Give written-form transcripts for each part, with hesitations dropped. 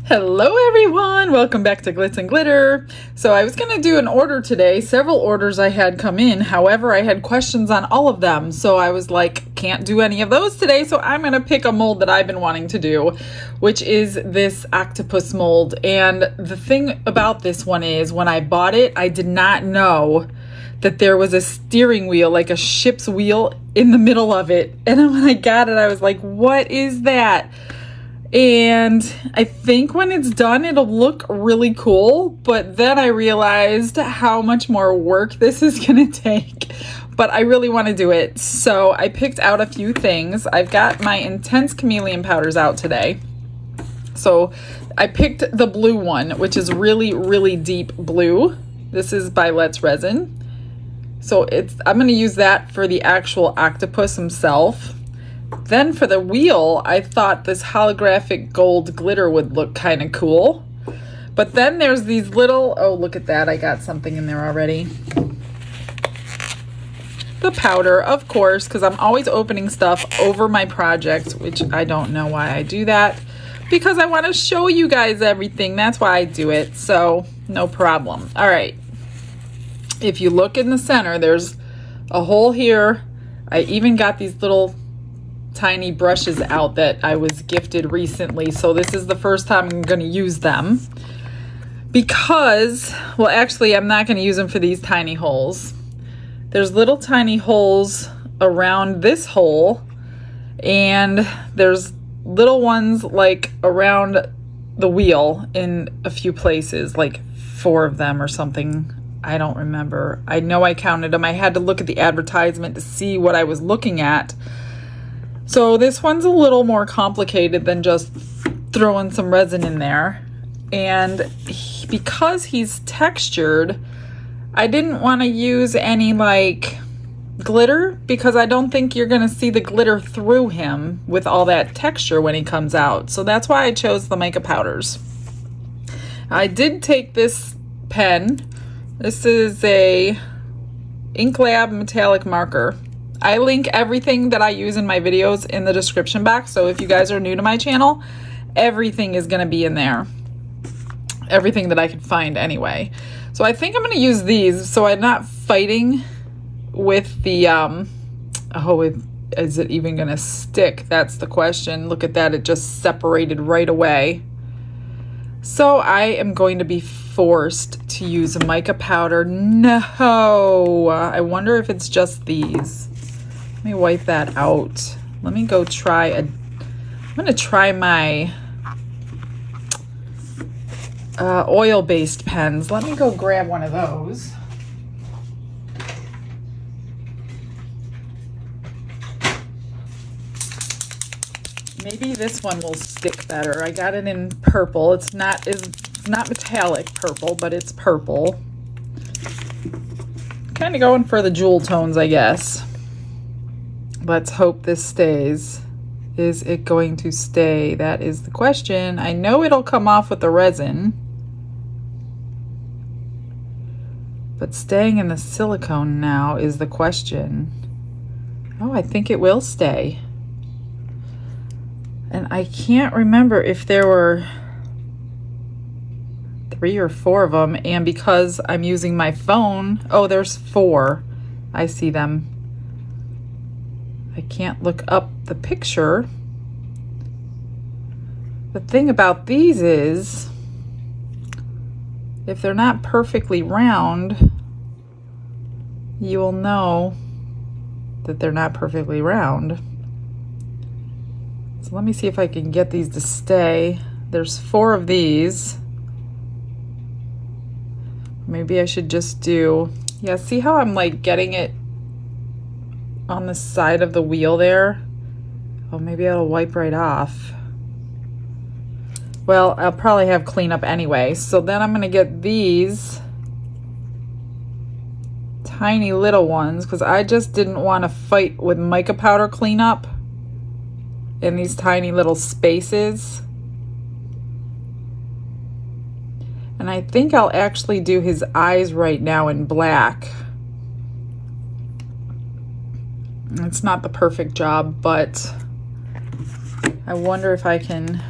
Hello everyone, welcome back to Glitz and Glitter. So I was going to do an order today, several orders I had come in, however I had questions on all of them, so I was like, can't do any of those today, so I'm going to pick a mold that I've been wanting to do, which is this octopus mold. And the thing about this one is, when I bought it, I did not know that there was a steering wheel, like a ship's wheel, in the middle of it. And then when I got it, I was like, what is that? And I think when it's done, it'll look really cool, but then I realized how much more work this is gonna take, but I really want to do it. So I picked out a few things. I've got my intense chameleon powders out today. So I picked the blue one, which is really, really deep blue. This is by Resin. So I'm gonna use that for the actual octopus himself. Then for the wheel, I thought this holographic gold glitter would look kind of cool. But then there's these little, oh, look at that. I got something in there already. The powder, of course, because I'm always opening stuff over my project, which I don't know why I do that. Because I want to show you guys everything. That's why I do it. So no problem. All right. If you look in the center, there's a hole here. I even got these little tiny brushes out that I was gifted recently, so this is the first time I'm going to use them because, well, actually I'm not going to use them for these tiny holes. There's little tiny holes around this hole, and there's little ones like around the wheel in a few places, like 4 of them or something. I don't remember. I know I counted them. I had to look at the advertisement to see what I was looking at. So this one's a little more complicated than just throwing some resin in there. And because he's textured, I didn't want to use any like glitter because I don't think you're going to see the glitter through him with all that texture when he comes out. So that's why I chose the Mica powders. I did take this pen. This is a Inklab metallic marker. I link everything that I use in my videos in the description box, so if you guys are new to my channel, everything is going to be in there. Everything that I can find anyway. So I think I'm going to use these so I'm not fighting with the, is it even going to stick? That's the question. Look at that, it just separated right away. So I am going to be forced to use a mica powder. No! I wonder if it's just these. Let me wipe that out. Let me go try I'm going to try my oil-based pens. Let me go grab one of those. Maybe this one will stick better. I got it in purple. It's not metallic purple, but it's purple. Kind of going for the jewel tones, I guess. Let's hope this stays. Is it going to stay? That is the question. I know it'll come off with the resin, but staying in the silicone now is the question. Oh, I think it will stay. And I can't remember if there were 3 or 4 of them, and because I'm using my phone, oh, there's 4. I see them. I can't look up the picture. The thing about these is, if they're not perfectly round, you will know that they're not perfectly round. So let me see if I can get these to stay. There's 4 of these. Maybe I should just do, yeah, see how I'm like getting it on the side of the wheel there? Oh, maybe it'll wipe right off. Well, I'll probably have cleanup anyway. So then I'm gonna get these tiny little ones because I just didn't want to fight with mica powder cleanup in these tiny little spaces. And I think I'll actually do his eyes right now in black. It's not the perfect job, but I wonder if I can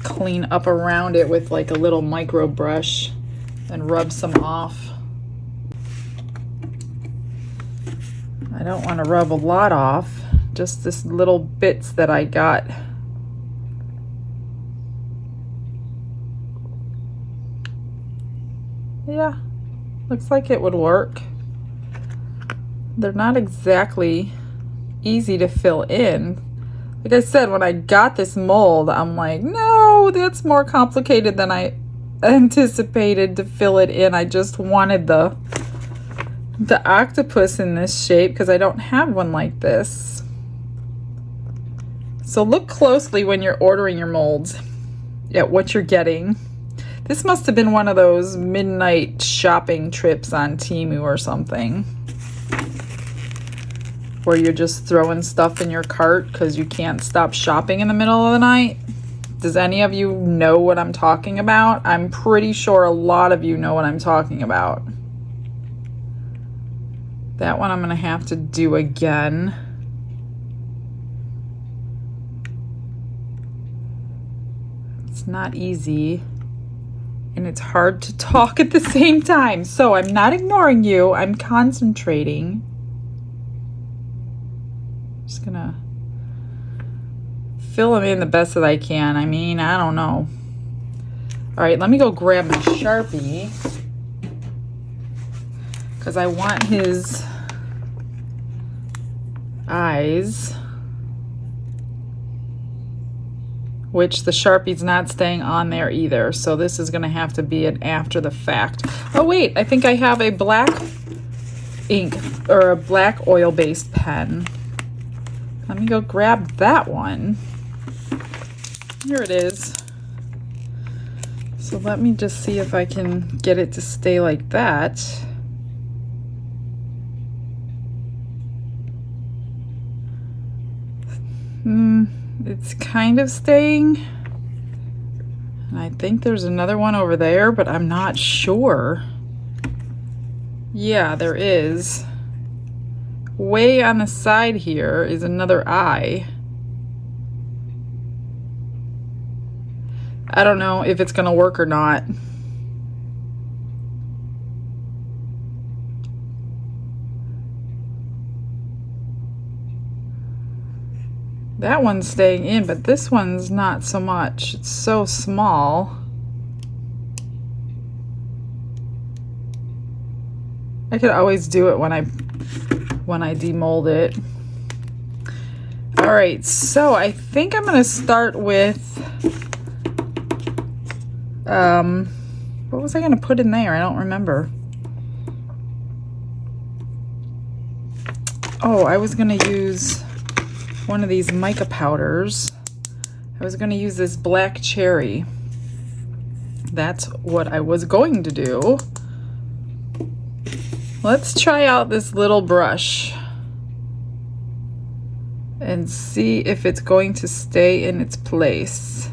clean up around it with like a little micro brush and rub some off. I don't want to rub a lot off, just this little bits that I got. Yeah, looks like it would work. They're not exactly easy to fill in. Like I said, when I got this mold, I'm like, no, that's more complicated than I anticipated to fill it in. I just wanted the octopus in this shape because I don't have one like this. So look closely when you're ordering your molds at what you're getting. This must have been one of those midnight shopping trips on Temu or something, where you're just throwing stuff in your cart because you can't stop shopping in the middle of the night. Does any of you know what I'm talking about? I'm pretty sure a lot of you know what I'm talking about. That one I'm going to have to do again. It's not easy, and it's hard to talk at the same time. So I'm not ignoring you. I'm concentrating. Just gonna fill them in the best that I can. I mean, I don't know. All right, let me go grab my Sharpie because I want his eyes, which the Sharpie's not staying on there either. So this is gonna have to be an after the fact. Oh wait, I think I have a black ink or a black oil-based pen. Let me go grab that one. Here it is. So let me just see if I can get it to stay like that. It's kind of staying. And I think there's another one over there, but I'm not sure. Yeah, there is. Way on the side here is another eye. I don't know if it's gonna work or not. That one's staying in, but this one's not so much. It's so small. I could always do it when I demold it. All right, so I think I'm gonna start with, what was I gonna put in there? I don't remember. Oh, I was gonna use one of these mica powders. I was gonna use this black cherry. That's what I was going to do. Let's try out this little brush and see if it's going to stay in its place.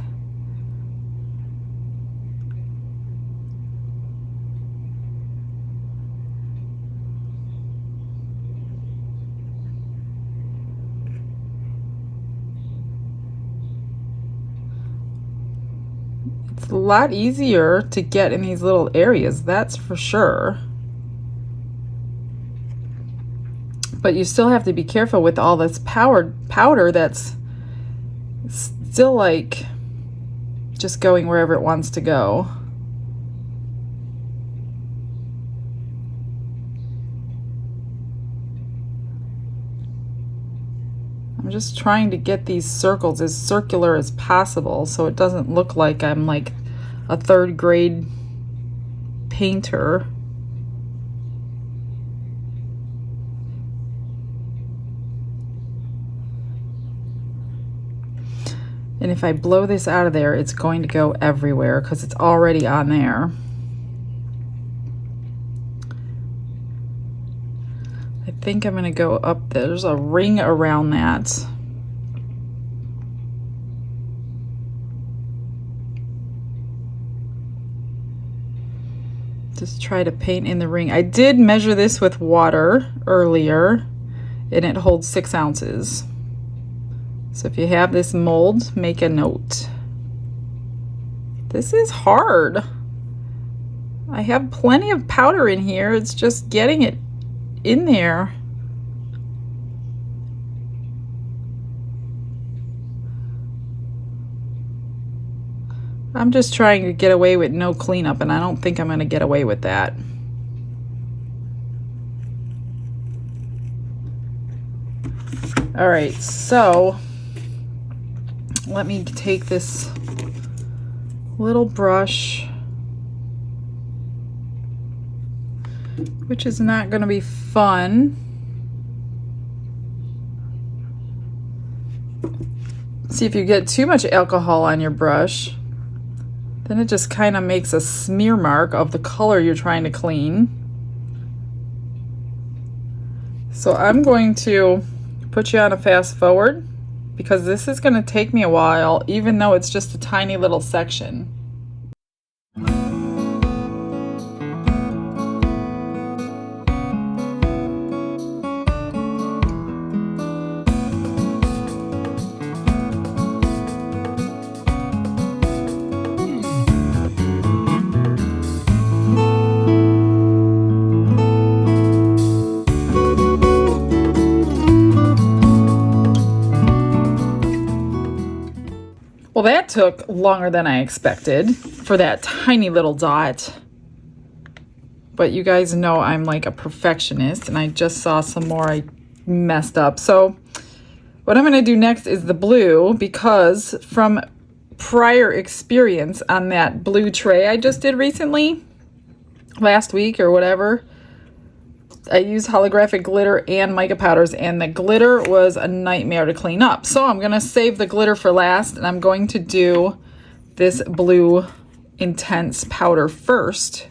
It's a lot easier to get in these little areas, that's for sure. But you still have to be careful with all this powder that's still like just going wherever it wants to go. I'm just trying to get these circles as circular as possible so it doesn't look like I'm like a third grade painter. And if I blow this out of there, it's going to go everywhere because it's already on there. I think I'm gonna go up there. There's a ring around that. Just try to paint in the ring. I did measure this with water earlier and it holds 6 ounces. So if you have this mold, make a note. This is hard. I have plenty of powder in here. It's just getting it in there. I'm just trying to get away with no cleanup, and I don't think I'm going to get away with that. All right, so let me take this little brush, which is not going to be fun. See, if you get too much alcohol on your brush, then it just kind of makes a smear mark of the color you're trying to clean. So I'm going to put you on a fast forward because this is going to take me a while, even though it's just a tiny little section. Well, that took longer than I expected for that tiny little dot. But you guys know I'm like a perfectionist, and I just saw some more I messed up. So what I'm going to do next is the blue, because from prior experience on that blue tray I just did recently, last week or whatever, I used holographic glitter and mica powders, and the glitter was a nightmare to clean up. So I'm going to save the glitter for last, and I'm going to do this blue intense powder first.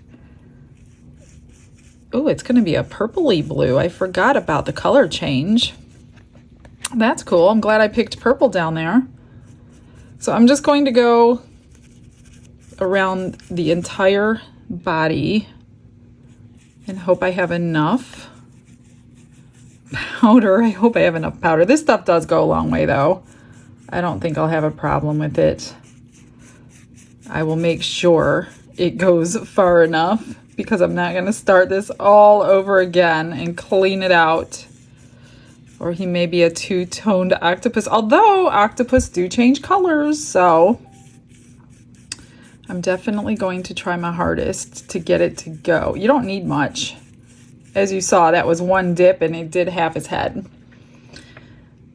Oh, it's going to be a purpley blue. I forgot about the color change. That's cool. I'm glad I picked purple down there. So I'm just going to go around the entire body and hope I have enough powder. I hope I have enough powder. This stuff does go a long way though. I don't think I'll have a problem with it. I will make sure it goes far enough because I'm not going to start this all over again and clean it out. Or he may be a two-toned octopus, although octopus do change colors, so I'm definitely going to try my hardest to get it to go. You don't need much. As you saw, that was one dip and it did half his head.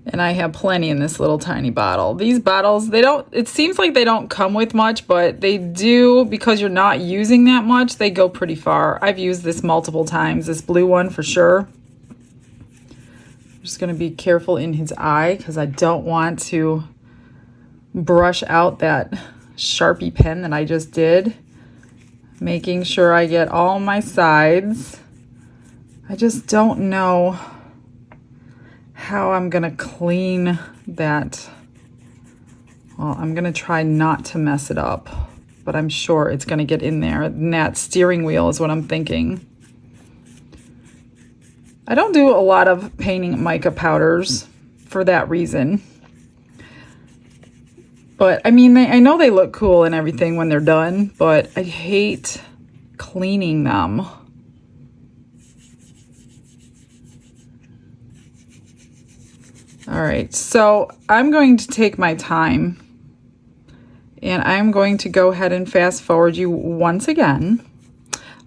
And I have plenty in this little tiny bottle. These bottles, it seems like they don't come with much, but they do, because you're not using that much, they go pretty far. I've used this multiple times, this blue one for sure. I'm just gonna be careful in his eye because I don't want to brush out that Sharpie pen that I just did, making sure I get all my sides. I just don't know how I'm gonna clean that. Well, I'm gonna try not to mess it up, but I'm sure it's gonna get in there. And that steering wheel is what I'm thinking. I don't do a lot of painting mica powders for that reason. But I mean, I know they look cool and everything when they're done, but I hate cleaning them. All right, so I'm going to take my time and I'm going to go ahead and fast forward you once again.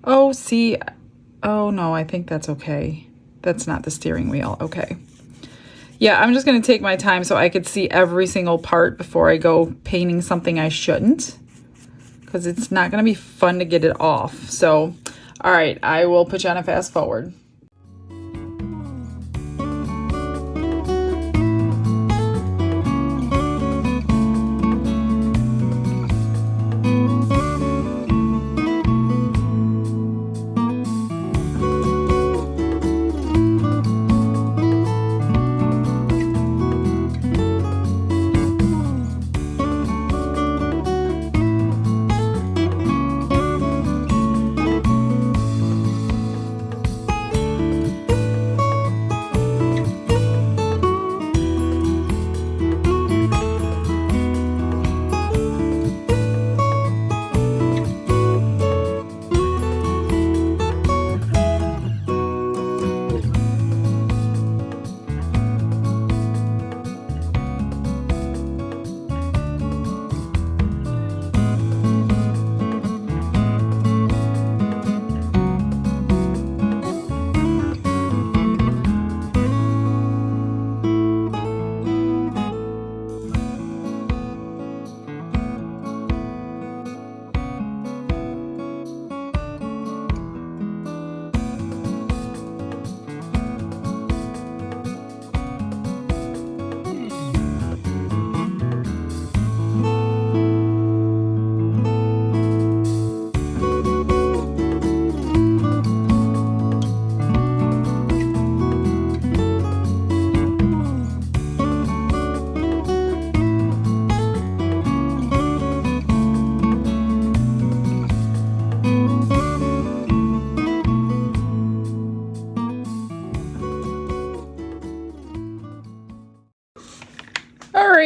Oh, see, oh no, I think that's okay. That's not the steering wheel, okay. Yeah, I'm just going to take my time so I could see every single part before I go painting something I shouldn't, because it's not going to be fun to get it off. So, all right, I will put you on a fast forward.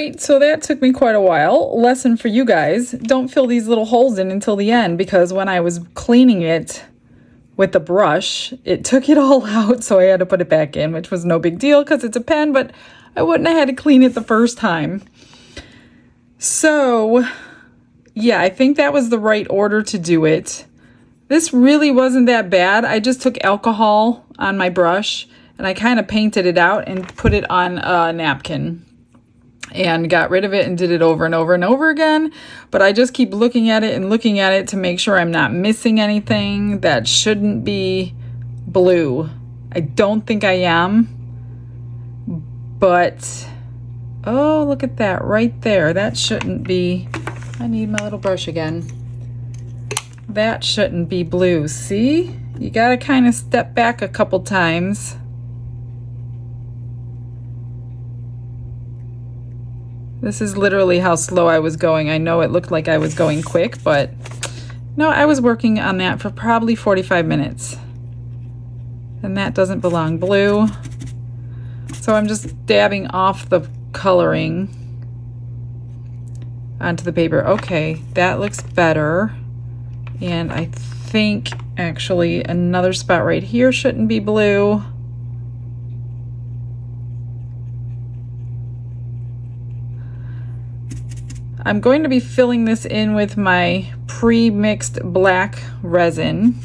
right, so that took me quite a while. Lesson for you guys, don't fill these little holes in until the end, because when I was cleaning it with the brush, it took it all out, so I had to put it back in, which was no big deal because it's a pen, but I wouldn't have had to clean it the first time. So, yeah, I think that was the right order to do it. This really wasn't that bad. I just took alcohol on my brush and I kind of painted it out and put it on a napkin and got rid of it and did it over and over and over again. But I just keep looking at it and looking at it to make sure I'm not missing anything that shouldn't be blue. I don't think I am, but oh, look at that right there. That shouldn't be, I need my little brush again. That shouldn't be blue. See? You gotta kind of step back a couple times. This is literally how slow I was going. I know it looked like I was going quick, but no, I was working on that for probably 45 minutes. And that doesn't belong blue. So I'm just dabbing off the coloring onto the paper. Okay, that looks better. And I think actually another spot right here shouldn't be blue. I'm going to be filling this in with my pre-mixed black resin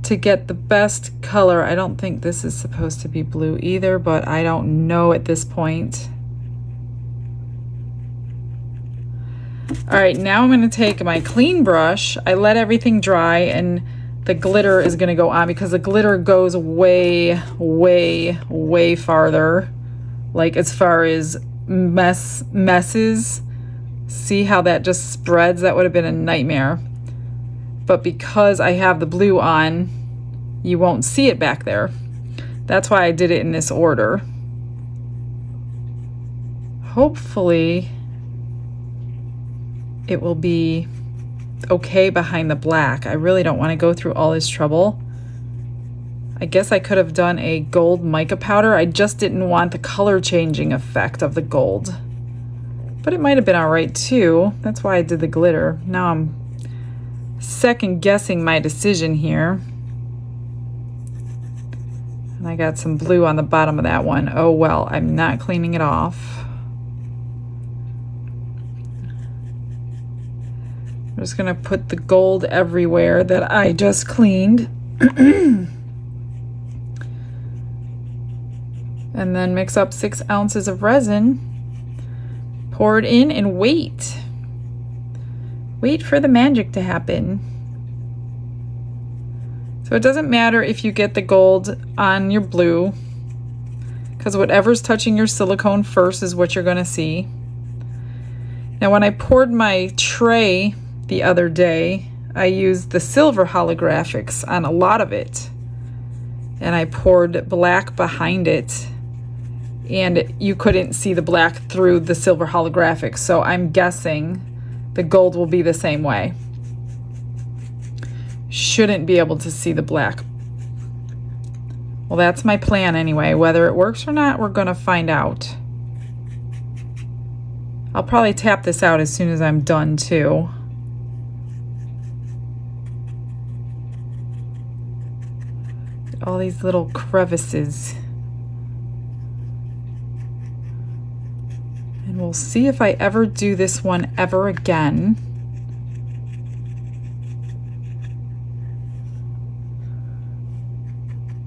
to get the best color. I don't think this is supposed to be blue either, but I don't know at this point. All right, now I'm going to take my clean brush. I let everything dry and the glitter is going to go on because the glitter goes way, way, way farther. Like as far as messes. See how that just spreads? That would have been a nightmare. But because I have the blue on, you won't see it back there. That's why I did it in this order. Hopefully it will be okay behind the black. I really don't want to go through all this trouble. I guess I could have done a gold mica powder. I just didn't want the color changing effect of the gold. But it might have been all right too. That's why I did the glitter. Now I'm second guessing my decision here. And I got some blue on the bottom of that one. Oh well, I'm not cleaning it off. I'm just gonna put the gold everywhere that I just cleaned. And then mix up 6 ounces of resin. Pour it in and wait. Wait for the magic to happen. So it doesn't matter if you get the gold on your blue, because whatever's touching your silicone first is what you're going to see. Now when I poured my tray the other day, I used the silver holographics on a lot of it. And I poured black behind it. And you couldn't see the black through the silver holographic, so I'm guessing the gold will be the same way. Shouldn't be able to see the black. Well, that's my plan anyway. Whether it works or not, we're gonna find out. I'll probably tap this out as soon as I'm done too. All these little crevices. And we'll see if I ever do this one ever again.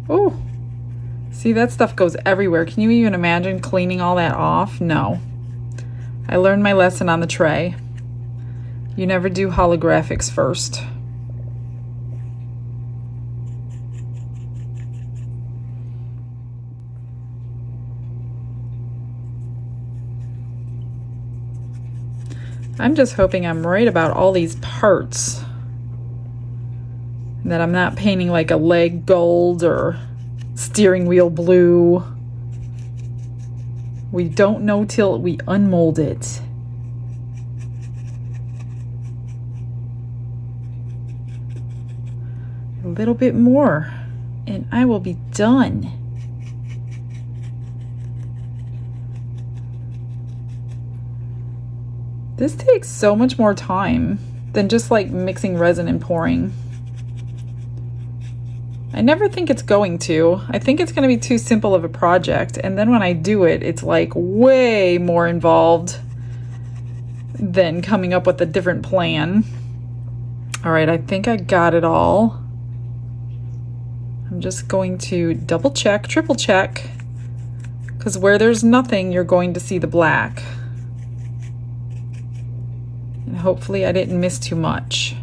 Oh, see, that stuff goes everywhere. Can you even imagine cleaning all that off? No. I learned my lesson on the tray. You never do holographics first. I'm just hoping I'm right about all these parts. That I'm not painting like a leg gold or steering wheel blue. We don't know till we unmold it. A little bit more and I will be done. This takes so much more time than just like mixing resin and pouring. I never think it's going to. I think it's going to be too simple of a project, and then when I do it, it's like way more involved than coming up with a different plan. All right, I think I got it all. I'm just going to double check, triple check, because where there's nothing, you're going to see the black. And hopefully I didn't miss too much.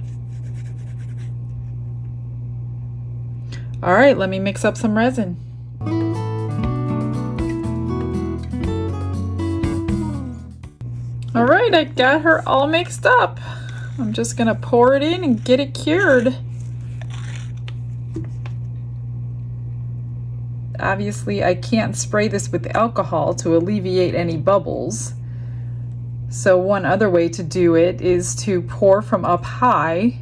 All right, let me mix up some resin. All right, I got her all mixed up. I'm just gonna pour it in and get it cured. Obviously, I can't spray this with alcohol to alleviate any bubbles. So one other way to do it is to pour from up high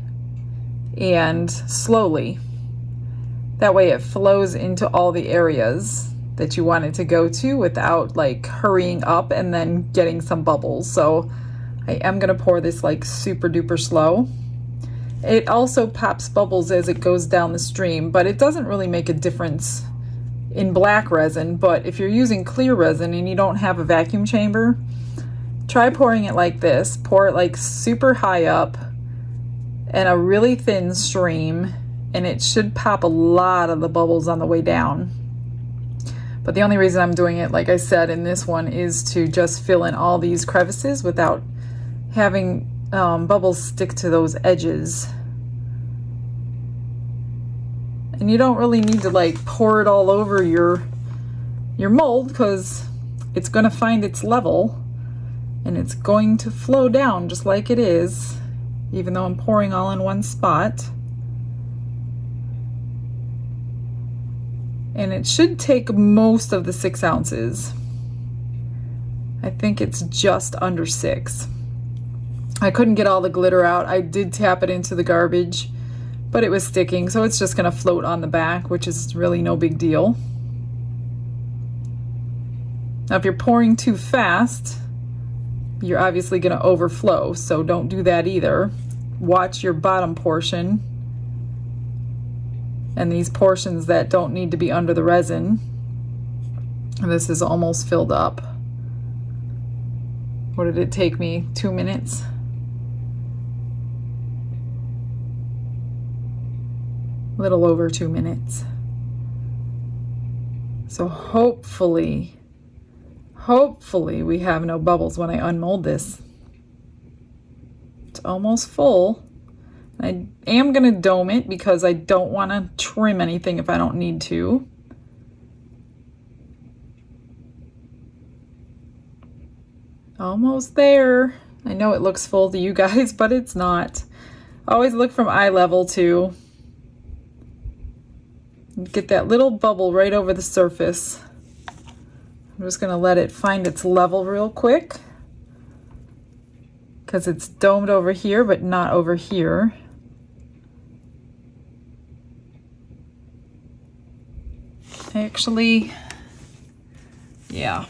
and slowly. That way it flows into all the areas that you want it to go to without like hurrying up and then getting some bubbles. So I am gonna pour this like super duper slow. It also pops bubbles as it goes down the stream, but it doesn't really make a difference in black resin. But if you're using clear resin and you don't have a vacuum chamber, try pouring it like this. Pour it like super high up and a really thin stream, and it should pop a lot of the bubbles on the way down. But the only reason I'm doing it, like I said, in this one is to just fill in all these crevices without having bubbles stick to those edges. And you don't really need to like pour it all over your mold, because it's going to find its level and it's going to flow down just like it is, even though I'm pouring all in one spot. And it should take most of the 6 ounces. I think it's just under 6. I couldn't get all the glitter out. I did tap it into the garbage, but it was sticking, so it's just gonna float on the back, which is really no big deal. Now, if you're pouring too fast, you're obviously gonna overflow, so don't do that either. Watch your bottom portion and these portions that don't need to be under the resin. And this is almost filled up. What did it take me? 2 minutes? A little over 2 minutes. So hopefully we have no bubbles when I unmold this. It's almost full. I am gonna dome it because I don't want to trim anything if I don't need to. Almost there. I know it looks full to you guys, but it's not. Always look from eye level too. Get that little bubble right over the surface. I'm just gonna let it find its level real quick, because it's domed over here but not over here. Actually, yeah.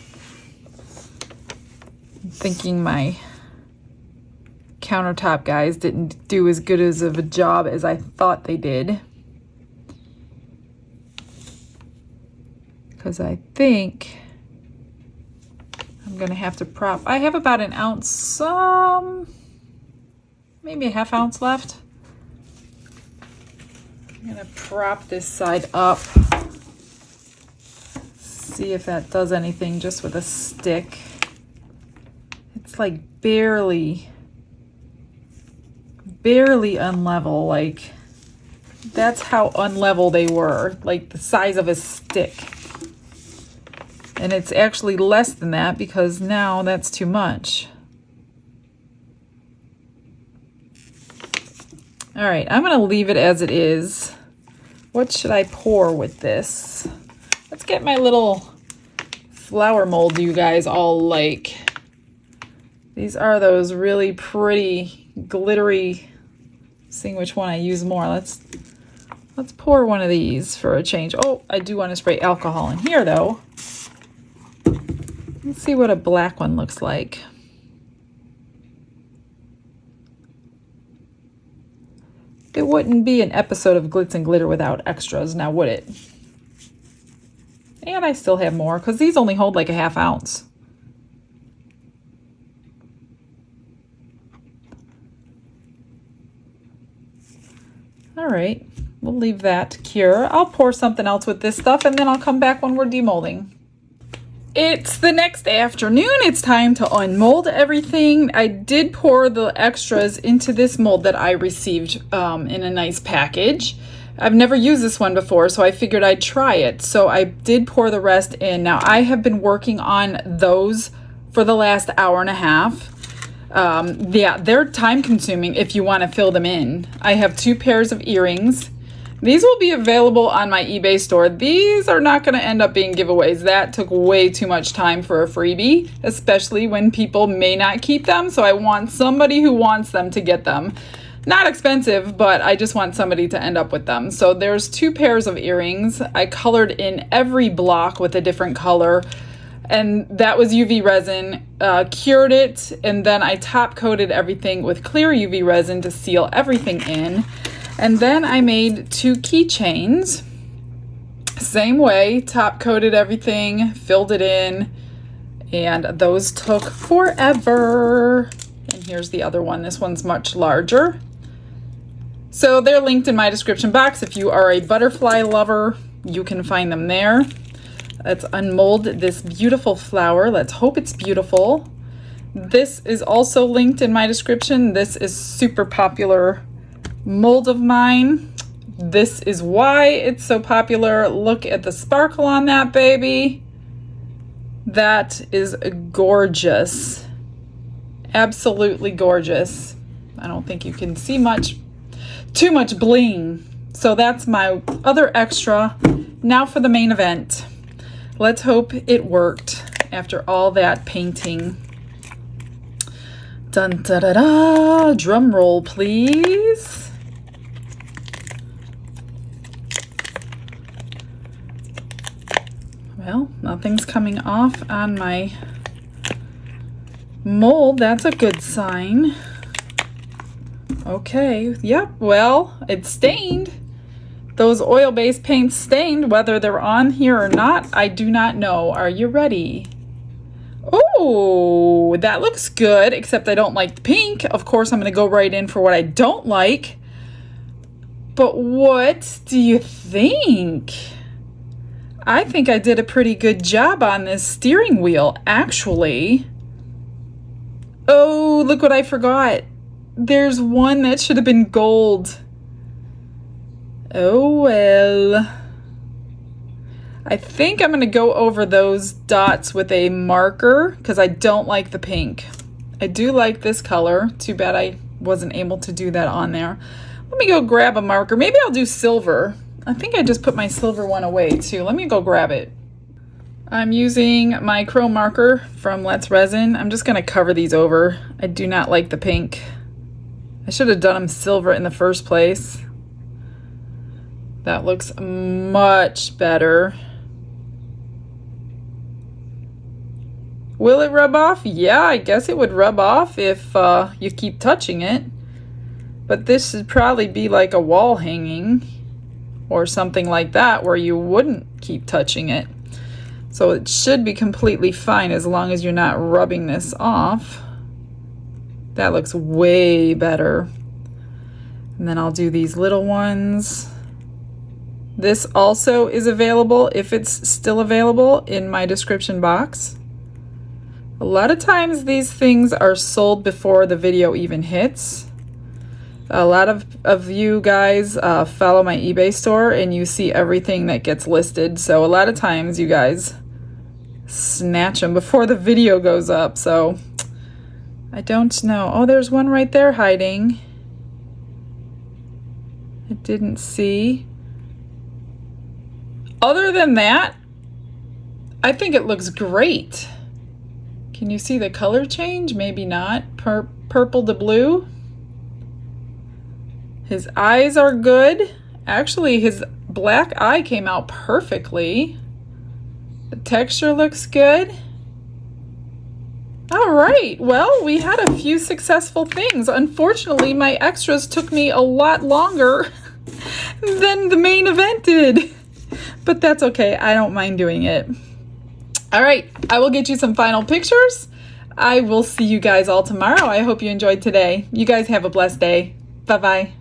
I'm thinking my countertop guys didn't do as good as of a job as I thought they did. Because I think I'm gonna have to prop. I have about an ounce, maybe a ½ ounce left. I'm gonna prop this side up. See if that does anything just with a stick. It's like barely unlevel. Like, that's how unlevel they were, like the size of a stick. And it's actually less than that because now that's too much. All right, I'm gonna leave it as it is. What should I pour with this? Let's get my little flower mold you guys all like. These are those really pretty glittery. Seeing which one I use more. Let's pour one of these for a change. Oh, I do want to spray alcohol in here though. Let's see what a black one looks like. It wouldn't be an episode of Glitz and Glitter without extras, now would it? And I still have more, because these only hold like a ½ ounce. All right, we'll leave that cure. I'll pour something else with this stuff, and then I'll come back when we're demolding. It's the next afternoon. It's time to unmold everything. I did pour the extras into this mold that I received in a nice package. I've never used this one before, so I figured I'd try it. So I did pour the rest in. Now, I have been working on those for the last hour and a half. Yeah, they're time consuming if you want to fill them in. I have 2 pairs of earrings. These will be available on my eBay store. These are not going to end up being giveaways. That took way too much time for a freebie, especially when people may not keep them. So I want somebody who wants them to get them. Not expensive, but I just want somebody to end up with them. So there's 2 pairs of earrings. I colored in every block with a different color. And that was UV resin, cured it, and then I top coated everything with clear UV resin to seal everything in. And then I made 2 keychains. Same way, top coated everything, filled it in, and those took forever. And here's the other one. This one's much larger. So they're linked in my description box. If you are a butterfly lover, you can find them there. Let's unmold this beautiful flower. Let's hope it's beautiful. This is also linked in my description. This is super popular mold of mine. This is why it's so popular. Look at the sparkle on that baby. That is gorgeous. Absolutely gorgeous. I don't think you can see too much bling. So that's my other extra. Now for the main event. Let's hope it worked after all that painting. Dun da da da! Drum roll, please. Well, nothing's coming off on my mold. That's a good sign. Okay, yep, well, it's stained. Those oil-based paints stained, whether they're on here or not, I do not know. Are you ready? Oh, that looks good, except I don't like the pink. Of course, I'm going to go right in for what I don't like. But what do you think? I think I did a pretty good job on this steering wheel, actually. Oh, look what I forgot. There's one that should have been gold. Oh, well. I think I'm going to go over those dots with a marker because I don't like the pink. I do like this color. Too bad I wasn't able to do that on there. Let me go grab a marker. Maybe I'll do silver. I think I just put my silver one away too. Let me go grab it. I'm using my chrome marker from Let's Resin. I'm just going to cover these over. I do not like the pink. I should have done them silver in the first place. That looks much better. Will it rub off? Yeah, I guess it would rub off if you keep touching it. But this should probably be like a wall hanging or something like that where you wouldn't keep touching it. So it should be completely fine as long as you're not rubbing this off. That looks way better. And then I'll do these little ones. This also is available, if it's still available, in my description box. A lot of times these things are sold before the video even hits. A lot of you guys follow my eBay store and you see everything that gets listed. So a lot of times you guys snatch them before the video goes up. So I don't know. Oh, there's one right there hiding. I didn't see. Other than that, I think it looks great. Can you see the color change? Maybe not. Purple to blue. His eyes are good. Actually, his black eye came out perfectly. The texture looks good. All right, well, we had a few successful things. Unfortunately, my extras took me a lot longer than the main event did, but that's okay. I don't mind doing it. All right, I will get you some final pictures. I will see you guys all tomorrow. I hope you enjoyed today. You guys have a blessed day. Bye-bye.